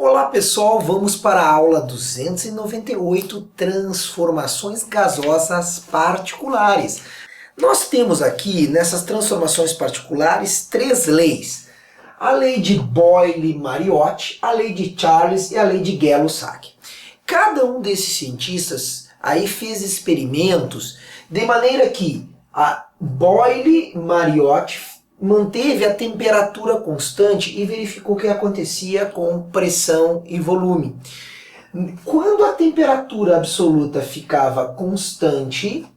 Olá pessoal, vamos para a aula 298, transformações gasosas particulares. Nós temos aqui, nessas transformações particulares, três leis. A lei de Boyle-Mariotte, a lei de Charles e a lei de Gay-Lussac. Cada um desses cientistas aí fez experimentos de maneira que a Boyle-Mariotte manteve a temperatura constante e verificou o que acontecia com pressão e volume. Quando a temperatura absoluta ficava constante,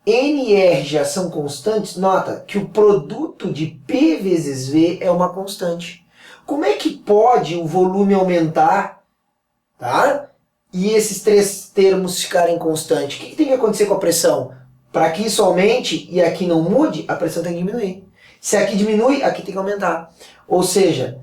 N e R já são constantes, nota que o produto de P vezes V é uma constante. Como é que pode o volume aumentar, tá? E esses três termos ficarem constantes? O que tem que acontecer com a pressão? Para que isso aumente e aqui não mude, a pressão tem que diminuir. Se aqui diminui, aqui tem que aumentar. Ou seja,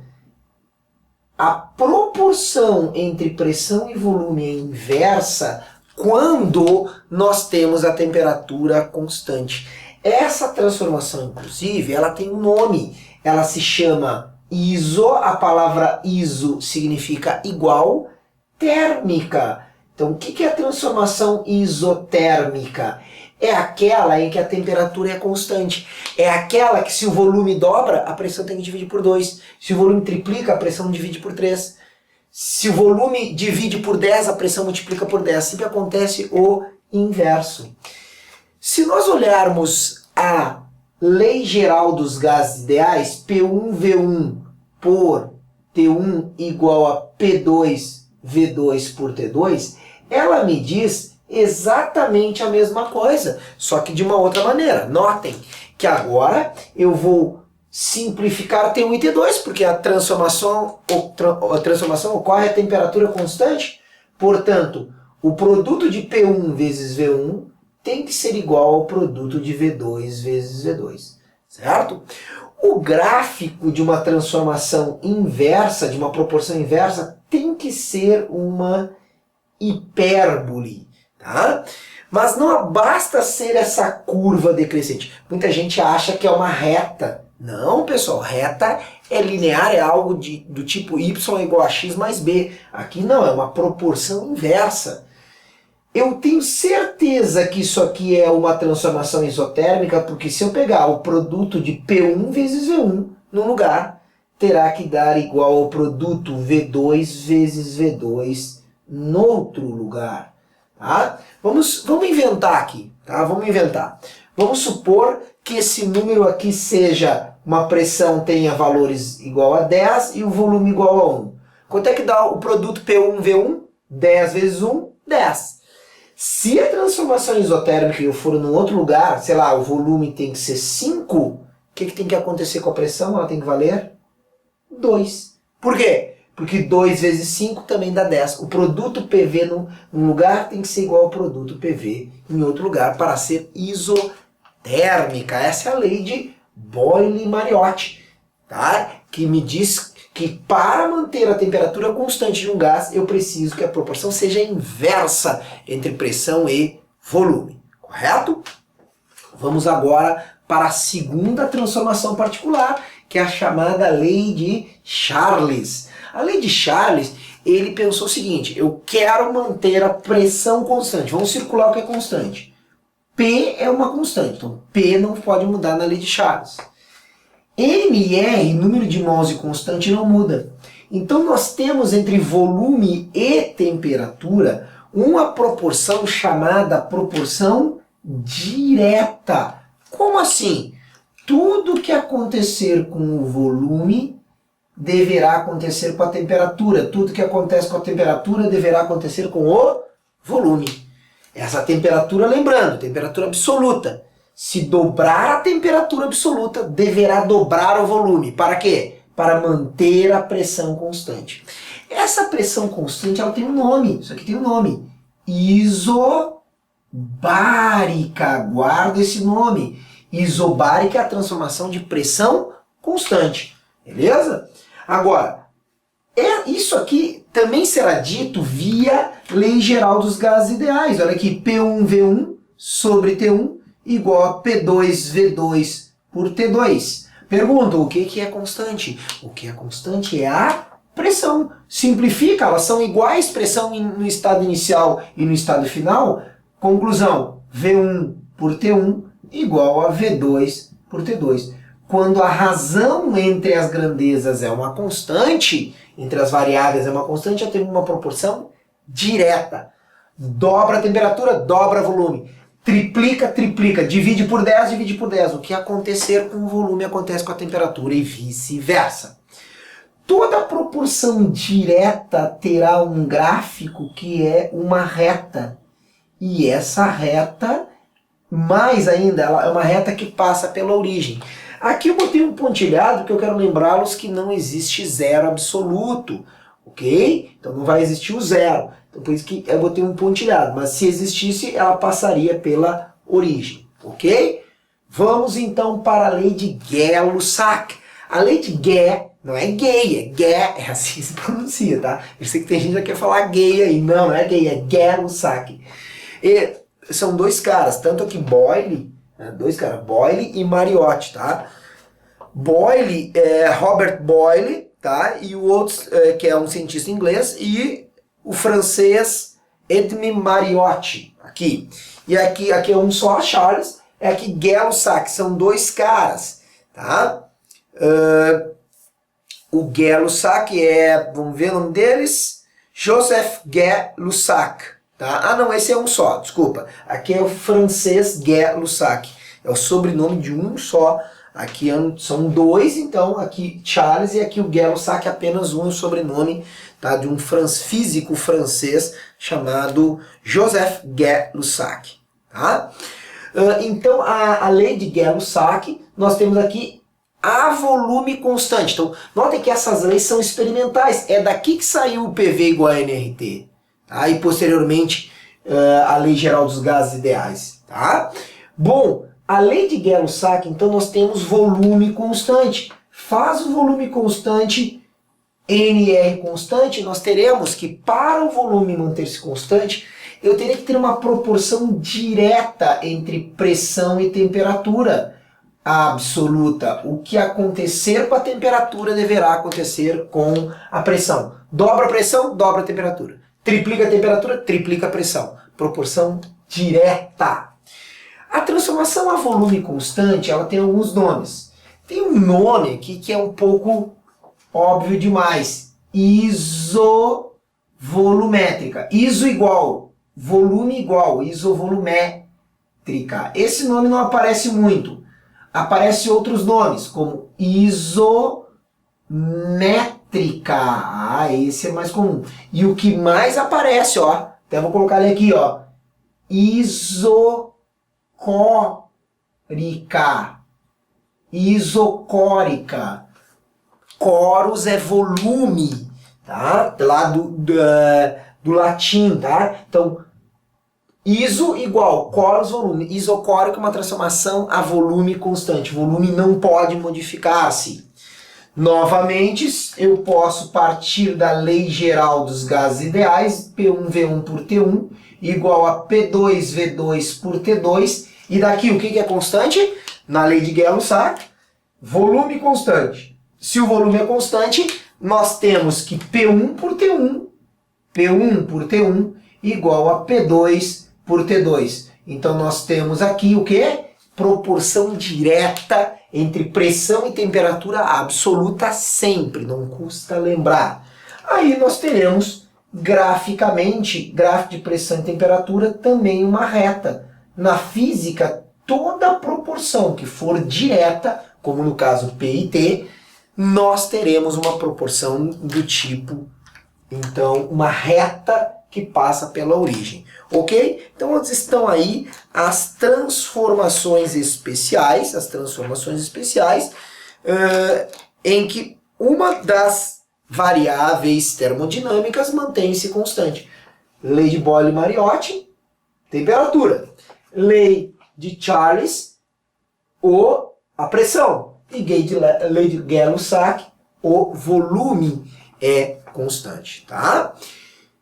a proporção entre pressão e volume é inversa quando nós temos a temperatura constante. Essa transformação, inclusive, ela tem um nome. Ela se chama iso. A palavra iso significa igual, térmica. Então, o que é a transformação isotérmica? É aquela em que a temperatura é constante. É aquela que se o volume dobra, a pressão tem que dividir por 2. Se o volume triplica, a pressão divide por 3. Se o volume divide por 10, a pressão multiplica por 10. Sempre acontece o inverso. Se nós olharmos a lei geral dos gases ideais, P1V1 por T1 igual a P2V2 por T2, ela me diz exatamente a mesma coisa, só que de uma outra maneira. Notem que agora eu vou simplificar T1 e T2, porque a transformação ocorre a temperatura constante. Portanto, o produto de P1 vezes V1 tem que ser igual ao produto de V2 vezes V2, certo? O gráfico de uma transformação inversa, de uma proporção inversa, tem que ser uma hipérbole. Tá? Mas não basta ser essa curva decrescente. Muita gente acha que é uma reta. Não, pessoal, reta é linear, é algo do tipo y igual a x mais b. Aqui não, é uma proporção inversa. Eu tenho certeza que isso aqui é uma transformação isotérmica, porque se eu pegar o produto de P1 vezes V1 no lugar, terá que dar igual ao produto V2 vezes V2 no outro lugar. Tá? Vamos inventar aqui, tá? Vamos inventar. Vamos supor que esse número aqui seja uma pressão tenha valores igual a 10 e o volume igual a 1. Quanto é que dá o produto P1V1? 10 vezes 1, 10. Se a transformação isotérmica eu for num outro lugar, sei lá, o volume tem que ser 5, o que tem que acontecer com a pressão? Ela tem que valer 2. Por quê? Porque 2 vezes 5 também dá 10. O produto PV num lugar tem que ser igual ao produto PV em outro lugar para ser isotérmica. Essa é a lei de Boyle-Mariotte, tá? Que me diz que para manter a temperatura constante de um gás, eu preciso que a proporção seja inversa entre pressão e volume. Correto? Vamos agora para a segunda transformação particular, que é a chamada lei de Charles. A lei de Charles, ele pensou o seguinte: eu quero manter a pressão constante. Vamos circular o que é constante. P é uma constante, então P não pode mudar na lei de Charles. M e R, número de mols e constante, não muda. Então nós temos entre volume e temperatura uma proporção chamada proporção direta. Como assim? Tudo que acontecer com o volume deverá acontecer com a temperatura. Tudo que acontece com a temperatura deverá acontecer com o volume. Essa temperatura, lembrando, temperatura absoluta. Se dobrar a temperatura absoluta, deverá dobrar o volume. Para quê? Para manter a pressão constante. Essa pressão constante, ela tem um nome. Isso aqui tem um nome. Isobárica. Guarda esse nome. Isobárica é a transformação de pressão constante. Beleza? Agora, isso aqui também será dito via lei geral dos gases ideais. Olha aqui, P1V1 sobre T1 igual a P2V2 por T2. Pergunta, o que é constante? O que é constante é a pressão. Simplifica, elas são iguais, pressão no estado inicial e no estado final. Conclusão, V1 por T1 igual a V2 por T2. Quando a razão entre as grandezas é uma constante, entre as variáveis é uma constante, já temos uma proporção direta. Dobra a temperatura, dobra o volume. Triplica, triplica. Divide por 10, divide por 10. O que acontecer com o volume acontece com a temperatura e vice-versa. Toda proporção direta terá um gráfico que é uma reta. E essa reta, mais ainda, ela é uma reta que passa pela origem. Aqui eu botei um pontilhado porque eu quero lembrá-los que não existe zero absoluto, ok? Então não vai existir o zero. Então por isso que eu botei um pontilhado. Mas se existisse, ela passaria pela origem, ok? Vamos então para a lei de Gay-Lussac. A lei de Gay não é gay, é Gay, é assim que se pronuncia, tá? Eu sei que tem gente que já quer falar gay aí. Não, não é gay, é Gay-Lussac. E são dois caras, tanto aqui Boyle, dois caras, Boyle e Mariotti, tá? Boyle é Robert Boyle, tá? E o outro, que é um cientista inglês, e o francês Edmond Mariotti, aqui. E aqui é um só, Charles, é aqui Gay-Lussac, são dois caras, tá? O Gay-Lussac vamos ver o nome deles, Joseph Gay-Lussac, tá? Ah não, esse é um só, desculpa. Aqui é o francês Gay-Lussac, é o sobrenome de um só. Aqui são dois, então, aqui Charles e aqui o Gay-Lussac, apenas um sobrenome, tá? De um físico francês chamado Joseph Gay-Lussac, tá? Então, a lei de Gay-Lussac, nós temos aqui a volume constante. Então, notem que essas leis são experimentais. É daqui que saiu o PV igual a nRT. Tá? E, posteriormente, a lei geral dos gases ideais. Tá? Bom, a lei de Gay-Lussac, então, nós temos volume constante. Faz o volume constante, NR constante, nós teremos que, para o volume manter-se constante, eu teria que ter uma proporção direta entre pressão e temperatura absoluta. O que acontecer com a temperatura deverá acontecer com a pressão. Dobra a pressão, dobra a temperatura. Triplica a temperatura, triplica a pressão. Proporção direta. A transformação a volume constante, ela tem alguns nomes. Tem um nome aqui que é um pouco óbvio demais. Isovolumétrica. Iso igual, volume igual, isovolumétrica. Esse nome não aparece muito. Aparecem outros nomes, como isométrica. Ah, esse é mais comum. E o que mais aparece, ó, até vou colocar ele aqui, ó, isocórica. Isocórica. Coros é volume, tá? Lá do latim, tá? Então, iso igual, coros, volume. Isocórico é uma transformação a volume constante. O volume não pode modificar-se. Novamente, eu posso partir da lei geral dos gases ideais, P1V1 por T1, igual a P2V2 por T2. E daqui o que é constante? Na lei de Gay-Lussac, volume constante. Se o volume é constante, nós temos que P1 por T1 igual a P2 por T2. Então nós temos aqui o que? Proporção direta entre pressão e temperatura absoluta sempre, não custa lembrar. Aí nós teremos graficamente, gráfico de pressão e temperatura, também uma reta. Na física, toda proporção que for direta, como no caso P e T, nós teremos uma proporção do tipo, então, uma reta que passa pela origem, ok? Então, estão aí as transformações especiais, em que uma das variáveis termodinâmicas mantém-se constante. Lei de Boyle-Mariotti, temperatura. Lei de Charles, a pressão. E lei de Gay-Lussac, o volume é constante, tá?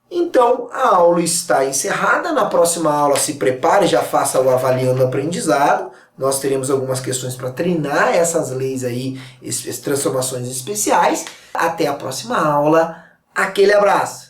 Então, a aula está encerrada. Na próxima aula, se prepare, já faça o avaliando aprendizado. Nós teremos algumas questões para treinar essas leis aí, essas transformações especiais. Até a próxima aula. Aquele abraço!